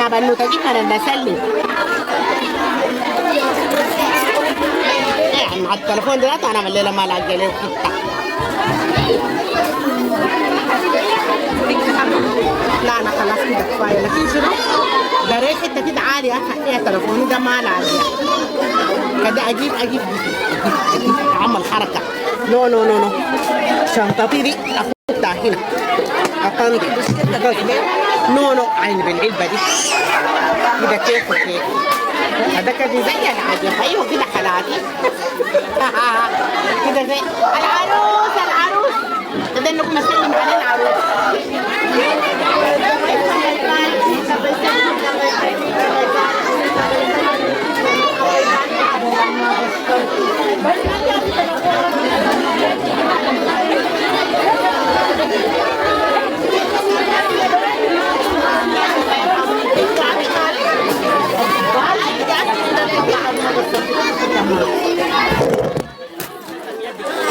بنو تجيب انا بسلم يعني مع التليفون دلوقتي انا من الليله ما لاقي له حته. لا انا خلاص كده كفايه لكن شنو دريت حته كده عاليه فيها تليفوني ده ما لاقي كده اجيب اعمل حركه. نو نو نو نو شنطتي دي اخدها هنا اطندي نو نو عين بالعلبه دي كده كيف وكيف هذا كده زي العجب. ايوه كده حالاتي كده زي العروس كده انكم مسلم على العروس.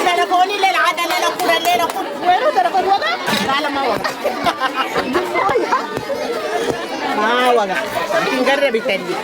تلفوني للعادة لا كل الليلة كل وينو تلفون وقع؟ لا ما وقع ما وقع نقرب التاني.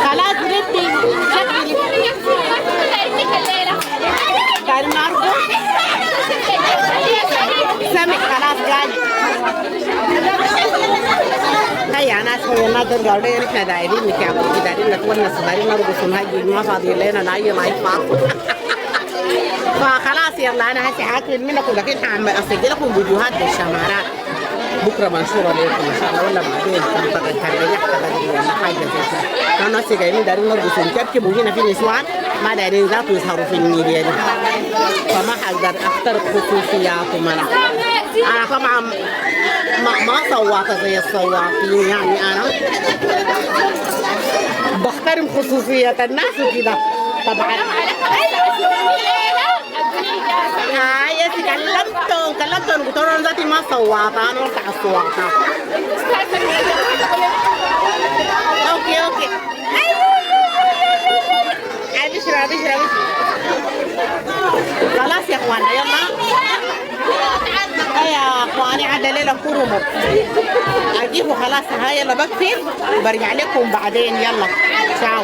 خلاص ردي كان نعرفه سمع خلاص قال هيا ناس هي ما ترجعوا لي نحن دايرين نكابر دايرين نتونس دايرين نرقص ونهجي ما فاضي لنا نعي ما يفاق فخلاص يلا انا هسه حاكل منكم لكن اسجل لكم فيديوهات للشمارات بكره منشوره لكم ان شاء الله ولا بعدين تنطق ولا حاجه زي كده. كانوا هسه جايين دايرين نرقصوا نكبكبوا هنا في نسوان ما دايرين ذاته يظهروا في الميديا دي فما حقدر اخترق خصوصياتهم. انا طبعا ما صواتة زي الصواتين يعني انا بحترم خصوصية الناس وكده طبعا. يا كلمتهم قلت لهم ذاتي ما صواتة انا ارفع الصواتة. اوكي ابشر خلاص يا اخوانا يلا يا اخواني عاد ليلة كرمه اجيبه خلاص هاي يلا بكتب وبرجع لكم بعدين يلا تشاو.